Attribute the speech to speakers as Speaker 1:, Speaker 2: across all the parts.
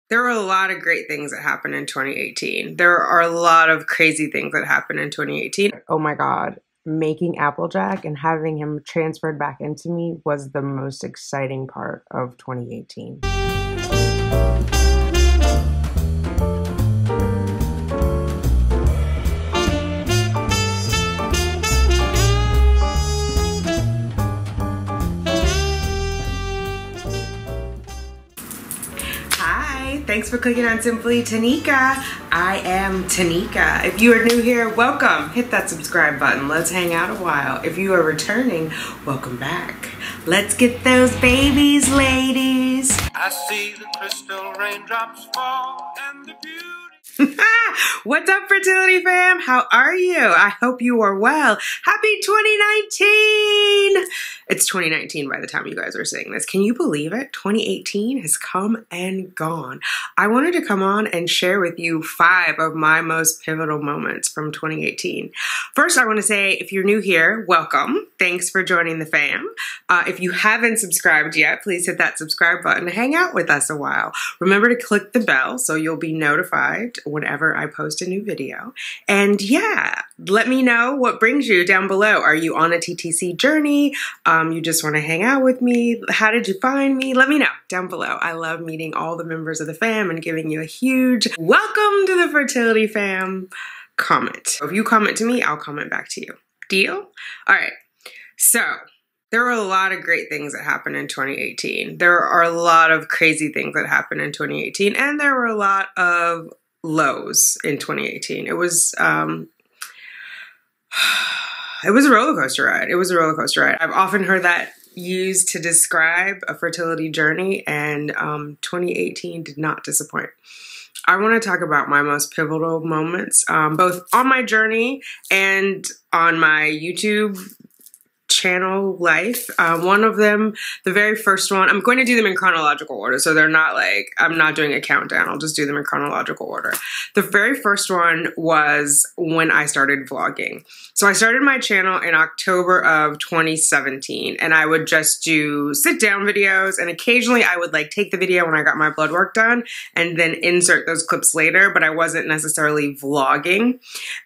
Speaker 1: There were a lot of great things that happened in 2018. There are a lot of crazy things that happened in 2018.
Speaker 2: Oh my God. Making Applejack and having him transferred back into me was the most exciting part of 2018.
Speaker 1: Thanks for clicking on Simply Tanika. I am Tanika. If you are new here, welcome. Hit that subscribe button. Let's hang out a while. If you are returning, welcome back. Let's get those babies, ladies.
Speaker 3: I see the crystal raindrops fall and the beauty.
Speaker 1: What's up, fertility fam? How are you? I hope you are well. Happy 2019! It's 2019 by the time you guys are saying this. Can you believe it? 2018 has come and gone. I wanted to come on and share with you 5 of my most pivotal moments from 2018. First, I want to say, if you're new here, welcome. Thanks for joining the fam. If you haven't subscribed yet, please hit that subscribe button. Hang out with us a while. Remember to click the bell so you'll be notified whenever I post a new video. And yeah, let me know what brings you down below. Are you on a TTC journey? You just want to hang out with me? How did you find me? Let me know down below. I love meeting all the members of the fam and giving you a huge welcome to the fertility fam comment. If you comment to me, I'll comment back to you. Deal? All right. So there were a lot of great things that happened in 2018. There are a lot of crazy things that happened in 2018, and there were a lot of lows in 2018. It was a roller coaster ride. It was a roller coaster ride. I've often heard that used to describe a fertility journey, and 2018 did not disappoint. I want to talk about my most pivotal moments, both on my journey and on my YouTube channel life. One of them, the very first one, I'm going to do them in chronological order, so they're not like, I'm not doing a countdown, I'll just do them in chronological order. The very first one was when I started vlogging. So I started my channel in October of 2017, and I would just do sit down videos, and occasionally I would like take the video when I got my blood work done and then insert those clips later, but I wasn't necessarily vlogging.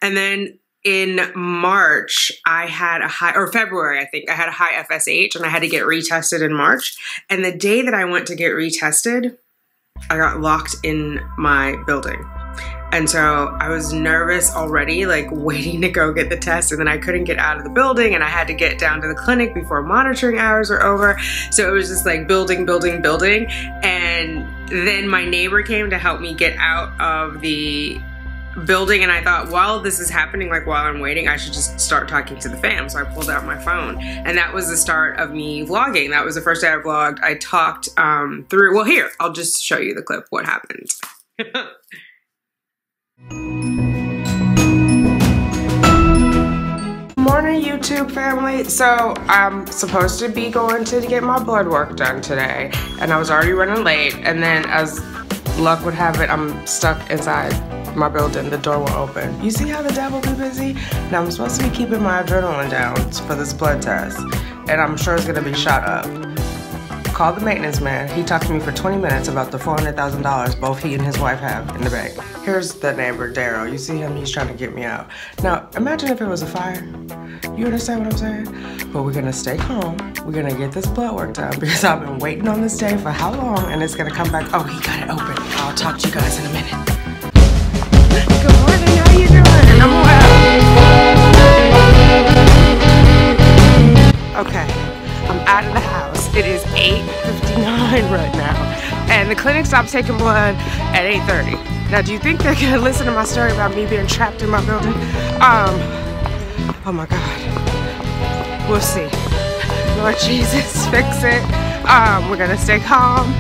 Speaker 1: And then in March, I had a high, or February, I think, I had a high FSH and I had to get retested in March. And the day that I went to get retested, I got locked in my building. And so I was nervous already, like waiting to go get the test, and then I couldn't get out of the building, and I had to get down to the clinic before monitoring hours were over. So it was just like building. And then my neighbor came to help me get out of the building, and I thought, while this is happening, like while I'm waiting, I should just start talking to the fam. So I pulled out my phone, and that was the start of me vlogging. That was the first day I vlogged. I talked through, well, here, I'll just show you the clip, what happened. Morning, YouTube family. So I'm supposed to be going to get my blood work done today, and I was already running late, and then as luck would have it, I'm stuck inside my building. The door will open. You see how the devil be busy? Now I'm supposed to be keeping my adrenaline down for this blood test, and I'm sure it's gonna be shot up. Call the maintenance man. He talked to me for 20 minutes about the $400,000 both he and his wife have in the bank. Here's the neighbor, Daryl. You see him? He's trying to get me out. Now, imagine if it was a fire. You understand what I'm saying? But we're gonna stay calm. We're gonna get this blood work done because I've been waiting on this day for how long, and it's gonna come back. Oh, he got it open. I'll talk to you guys in a minute. Good morning, how you doing? I'm well. Okay, I'm out of the house. It is 8:59 right now, and the clinic stopped taking blood at 8:30. Now, do you think they're gonna listen to my story about me being trapped in my building? Oh my God, we'll see. Lord Jesus, fix it. We're gonna stay calm.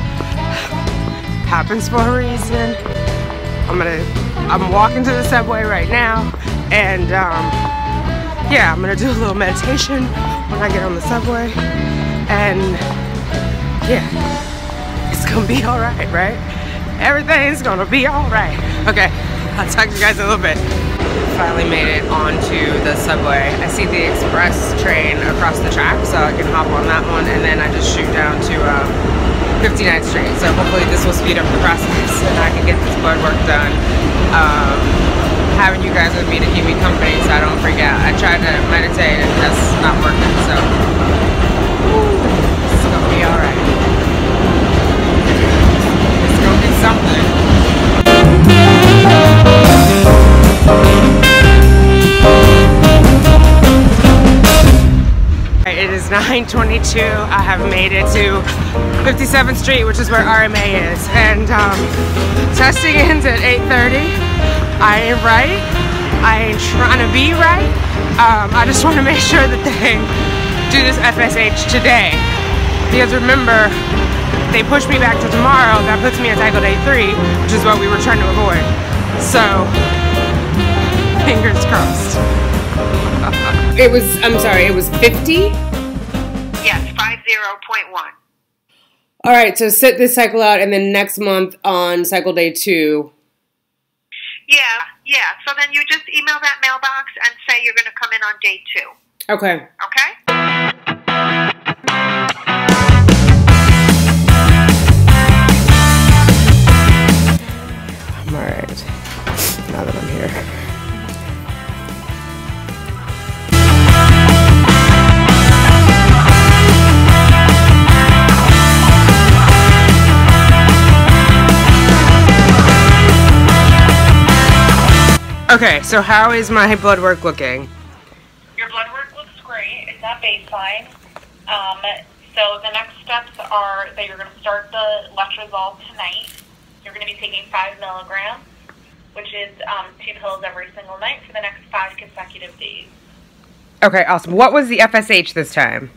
Speaker 1: Happens for a reason. I'm walking to the subway right now, and yeah, I'm gonna do a little meditation when I get on the subway, and yeah, it's gonna be all right? Everything's gonna be all right. Okay, I'll talk to you guys in a little bit. Finally made it onto the subway. I see the express train across the track, so I can hop on that one, and then I just shoot down to 59th Street. So hopefully this will speed up the process and I can get this blood work done. Having you guys with me to keep me company so I don't freak out. I tried to meditate and that's not working, so it's gonna be alright. It's gonna be something. It is 9:22. I have made it to 57th Street, which is where RMA is, and testing ends at 8:30. I ain't right. I ain't trying to be right. I just want to make sure that they do this FSH today, because remember, they pushed me back to tomorrow. That puts me at cycle day 3, which is what we were trying to avoid. So, fingers crossed. It was 50?
Speaker 4: Yes, 50.1.
Speaker 1: All right, so sit this cycle out, and then next month on cycle day 2.
Speaker 4: Yeah. So then you just email that mailbox and say you're going to come in on day 2.
Speaker 1: Okay.
Speaker 4: Okay?
Speaker 1: All right. Now that I'm here. Okay, so how is my blood work looking?
Speaker 4: Your blood work looks great. It's at baseline. So the next steps are that you're going to start the letrozole tonight. You're going to be taking 5 milligrams, which is 2 pills every single night for the next 5 consecutive days.
Speaker 1: Okay, awesome. What was the FSH this time?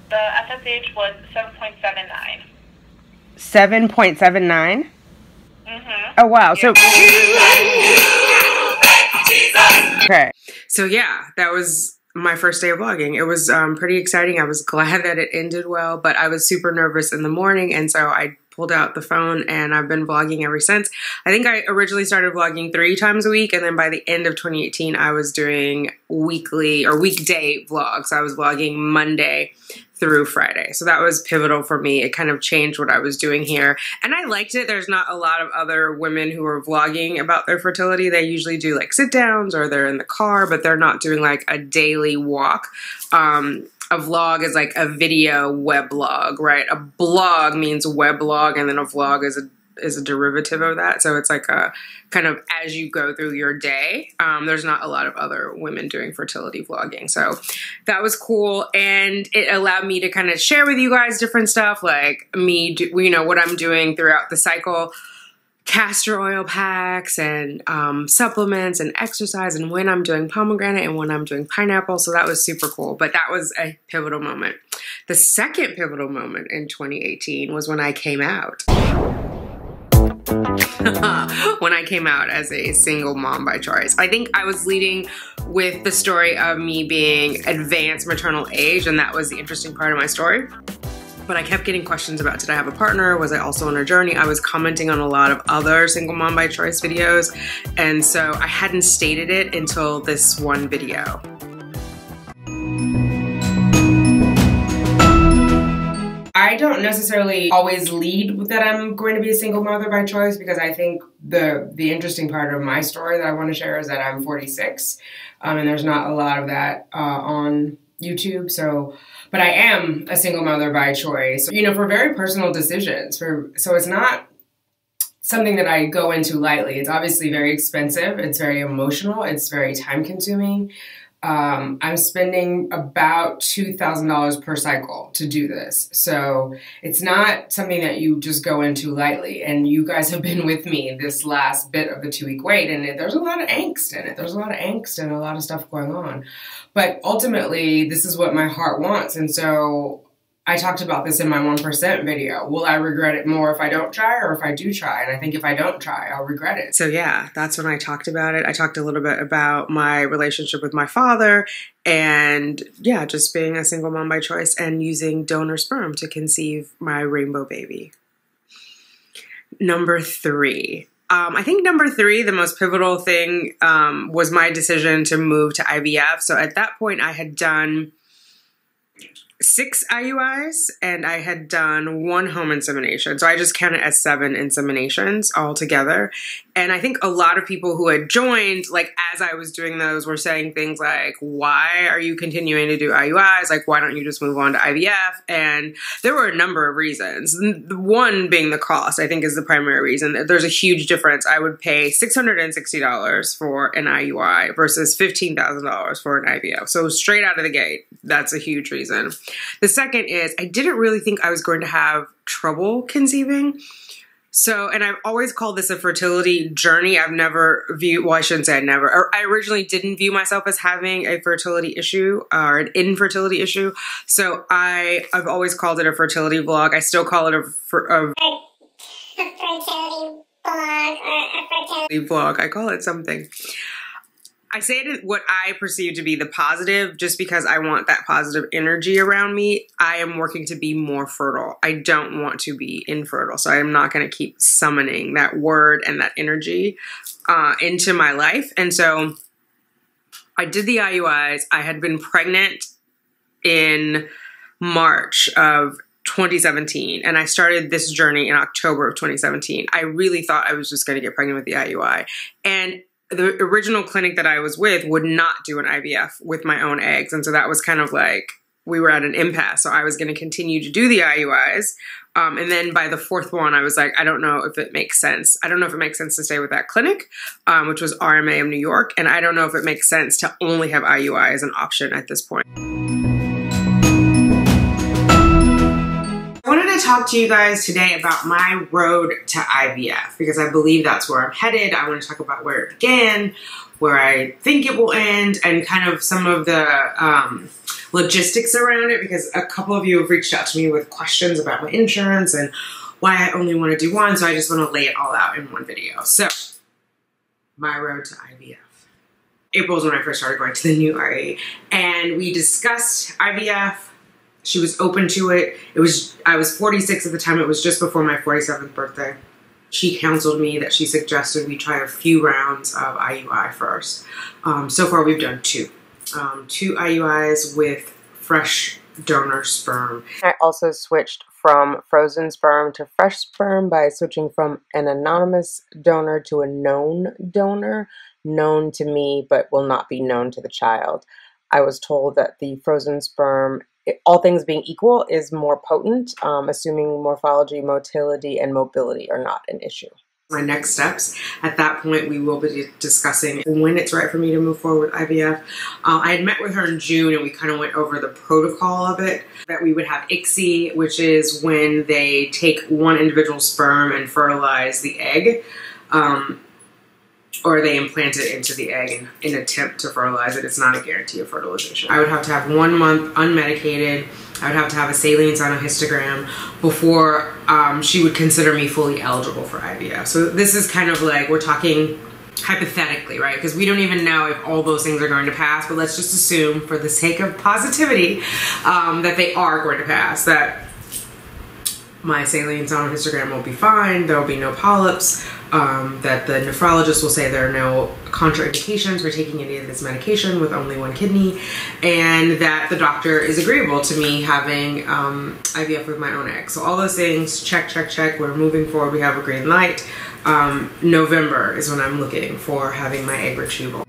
Speaker 4: The FSH was 7.79.
Speaker 1: 7.79?
Speaker 4: Mm-hmm.
Speaker 1: Oh, wow. So... Okay. So yeah, that was my first day of vlogging. It was pretty exciting. I was glad that it ended well, but I was super nervous in the morning, and so I pulled out the phone and I've been vlogging ever since. I think I originally started vlogging 3 times a week, and then by the end of 2018 I was doing weekly or weekday vlogs. I was vlogging Monday through Friday. So that was pivotal for me. It kind of changed what I was doing here. And I liked it. There's not a lot of other women who are vlogging about their fertility. They usually do like sit downs or they're in the car, but they're not doing like a daily walk. A vlog is like a video weblog, right? A blog means weblog, and then a vlog is a derivative of that. So it's like a kind of as you go through your day. There's not a lot of other women doing fertility vlogging. So that was cool. And it allowed me to kind of share with you guys different stuff, like what I'm doing throughout the cycle, castor oil packs and supplements and exercise, and when I'm doing pomegranate and when I'm doing pineapple. So that was super cool. But that was a pivotal moment. The second pivotal moment in 2018 was when I came out. When I came out as a single mom by choice. I think I was leading with the story of me being advanced maternal age, and that was the interesting part of my story. But I kept getting questions about, did I have a partner? Was I also on a journey? I was commenting on a lot of other single mom by choice videos, and so I hadn't stated it until this one video. I don't necessarily always lead that I'm going to be a single mother by choice, because I think the interesting part of my story that I want to share is that I'm 46, and there's not a lot of that on YouTube. So, but I am a single mother by choice, for very personal decisions. So it's not something that I go into lightly. It's obviously very expensive. It's very emotional. It's very time consuming. I'm spending about $2,000 per cycle to do this. So it's not something that you just go into lightly. And you guys have been with me this last bit of the 2-week wait, and there's a lot of angst in it. There's a lot of angst and a lot of stuff going on. But ultimately, this is what my heart wants. And so I talked about this in my 1% video. Will I regret it more if I don't try or if I do try? And I think if I don't try, I'll regret it. So yeah, that's when I talked about it. I talked a little bit about my relationship with my father and yeah, just being a single mom by choice and using donor sperm to conceive my rainbow baby. Number 3. I think number 3, the most pivotal thing was my decision to move to IVF. So at that point I had done 6 IUIs, and I had done 1 home insemination. So I just count it as 7 inseminations altogether. And I think a lot of people who had joined, like as I was doing those, were saying things like, why are you continuing to do IUIs? Like, why don't you just move on to IVF? And there were a number of reasons. One being the cost, I think, is the primary reason. There's a huge difference. I would pay $660 for an IUI versus $15,000 for an IVF. So straight out of the gate, that's a huge reason. The second is I didn't really think I was going to have trouble conceiving. So, and I've always called this a fertility journey. I've never viewed, well, I shouldn't say I never, or I originally didn't view myself as having a fertility issue or an infertility issue. So I've always called it a fertility vlog. I still call it a fertility vlog. I call it something. I say it what I perceive to be the positive just because I want that positive energy around me. I am working to be more fertile. I don't want to be infertile. So I'm not going to keep summoning that word and that energy into my life. And so I did the IUIs. I had been pregnant in March of 2017, and I started this journey in October of 2017. I really thought I was just going to get pregnant with the IUI. And the original clinic that I was with would not do an IVF with my own eggs. And so that was kind of like, we were at an impasse. So I was going to continue to do the IUIs. And then by the 4th one, I was like, I don't know if it makes sense. I don't know if it makes sense to stay with that clinic, which was RMA of New York. And I don't know if it makes sense to only have IUI as an option at this point. I wanted to talk to you guys today about my road to IVF because I believe that's where I'm headed. I want to talk about where it began, where I think it will end, and kind of some of the logistics around it, because a couple of you have reached out to me with questions about my insurance and why I only want to do one. So I just want to lay it all out in one video. So my road to IVF. April is when I first started going to the new RE, and we discussed IVF. She was open to it. I was 46 at the time. It was just before my 47th birthday. She counseled me that she suggested we try a few rounds of IUI first. So far we've done 2. 2 IUIs with fresh donor sperm.
Speaker 2: I also switched from frozen sperm to fresh sperm by switching from an anonymous donor to a known donor, known to me but will not be known to the child. I was told that the frozen sperm, all things being equal, is more potent, assuming morphology, motility, and mobility are not an issue.
Speaker 1: My next steps, at that point, we will be discussing when it's right for me to move forward with IVF. I had met with her in June, and we kind of went over the protocol of it, that we would have ICSI, which is when they take one individual sperm and fertilize the egg, or they implant it into the egg in an attempt to fertilize it. It's not a guarantee of fertilization. I would have to have 1 month unmedicated. I would have to have a saline cytohistogram before she would consider me fully eligible for IVF. So this is kind of like, we're talking hypothetically, right? Because we don't even know if all those things are going to pass, but let's just assume for the sake of positivity that they are going to pass, that my saline cytohistogram will be fine, there will be no polyps, that the nephrologist will say there are no contraindications for taking any of this medication with only 1 kidney, and that the doctor is agreeable to me having IVF with my own egg. So all those things, check, check, check. We're moving forward. We have a green light. November is when I'm looking for having my egg retrieval.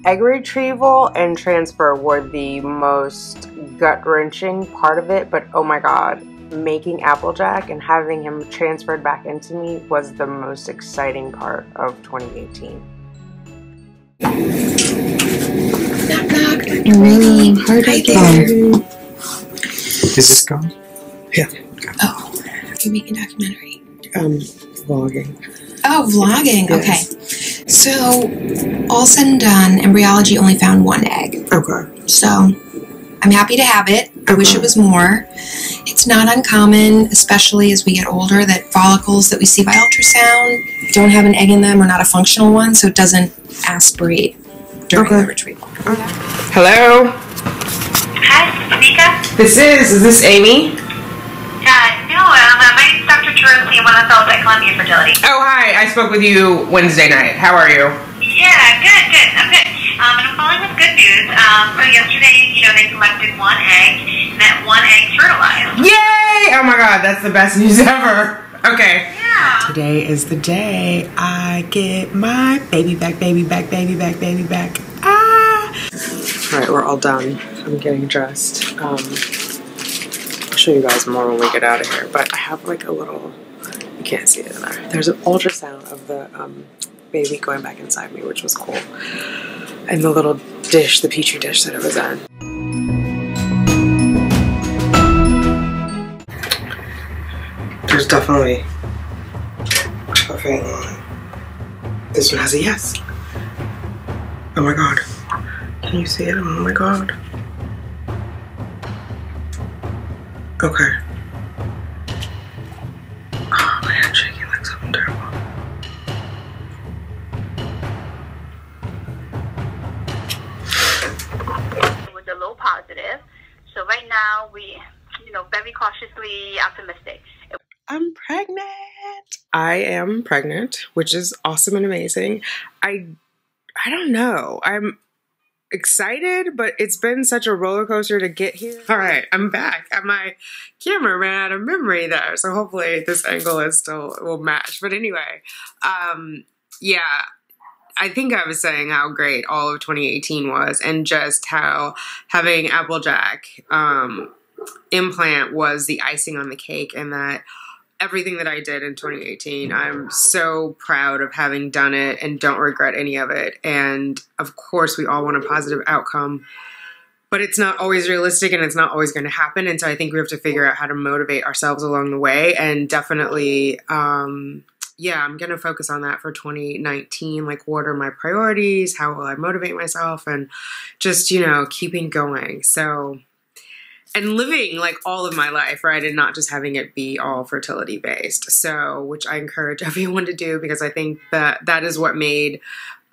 Speaker 2: Egg retrieval and transfer were the most gut-wrenching part of it, but oh my god, making Applejack and having him transferred back into me was the most exciting part of 2018.
Speaker 5: Knock, knock. I'm really hard right there.
Speaker 6: Is this gone? Yeah.
Speaker 5: Oh, are you making a documentary?
Speaker 6: Vlogging.
Speaker 5: Oh, vlogging.
Speaker 6: Yes.
Speaker 5: Okay. So, all said and done, embryology only found 1 egg.
Speaker 6: Okay.
Speaker 5: So, I'm happy to have it. I wish it was more. It's not uncommon, especially as we get older, that follicles that we see by ultrasound don't have an egg in them or not a functional one, so it doesn't aspirate during the retrieval.
Speaker 1: Okay. Hello?
Speaker 4: Hi, Tanika?
Speaker 1: Is this Amy?
Speaker 4: No, my name's Dr. Teresi. I'm one of the fellows at Columbia Fertility.
Speaker 1: Oh, hi. I spoke with you Wednesday night. How are you?
Speaker 4: Yeah, good. I'm good. And I'm calling with good news. So yesterday, they collected one egg, and that one egg fertilized.
Speaker 1: Yay! Oh my god, that's the best news ever. Okay.
Speaker 4: Yeah.
Speaker 1: Today is the day I get my baby back, baby back, baby back, baby back. Ah! Alright, we're all done. I'm getting dressed. I'll show you guys more when we get out of here, but I have like a little, you can't see it in there. There's an ultrasound of the baby going back inside me, which was cool. And the little dish, the petri dish that it was in. There's definitely a faint line. This one has a yes. Oh my god. Can you see it? Oh my god. Okay. Oh, my head's shaking like something terrible.
Speaker 4: With a low positive. So right now we, very cautiously optimistic.
Speaker 1: I'm pregnant. I am pregnant, which is awesome and amazing. I don't know. I'm excited, but it's been such a roller coaster to get here. All right, I'm back. My camera ran out of memory there, so hopefully this angle will match. But anyway, yeah, I think I was saying how great all of 2018 was, and just how having Applejack implant was the icing on the cake, and that everything that I did in 2018, I'm so proud of having done it and don't regret any of it. And of course, we all want a positive outcome, but it's not always realistic and it's not always going to happen. And so I think we have to figure out how to motivate ourselves along the way. And definitely, yeah, I'm going to focus on that for 2019. Like, what are my priorities? How will I motivate myself? And just, keeping going. So, and living like all of my life, right? And not just having it be all fertility based. So, which I encourage everyone to do, because I think that is what made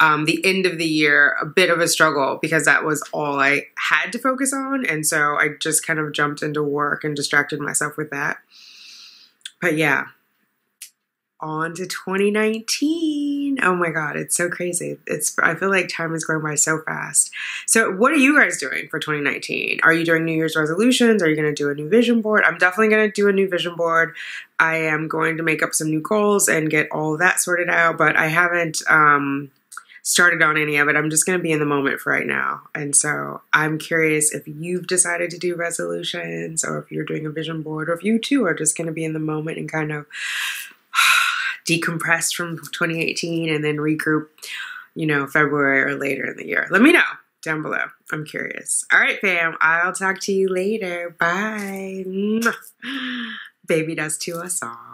Speaker 1: the end of the year a bit of a struggle, because that was all I had to focus on. And so I just kind of jumped into work and distracted myself with that. But yeah, on to 2019. Oh my God, it's so crazy. I feel like time is going by so fast. So what are you guys doing for 2019? Are you doing New Year's resolutions? Are you going to do a new vision board? I'm definitely going to do a new vision board. I am going to make up some new goals and get all of that sorted out, but I haven't started on any of it. I'm just going to be in the moment for right now. And so I'm curious if you've decided to do resolutions, or if you're doing a vision board, or if you too are just going to be in the moment and kind of decompress from 2018 and then regroup, February or later in the year. Let me know down below. I'm curious. All right, fam. I'll talk to you later. Bye. Baby does to us all.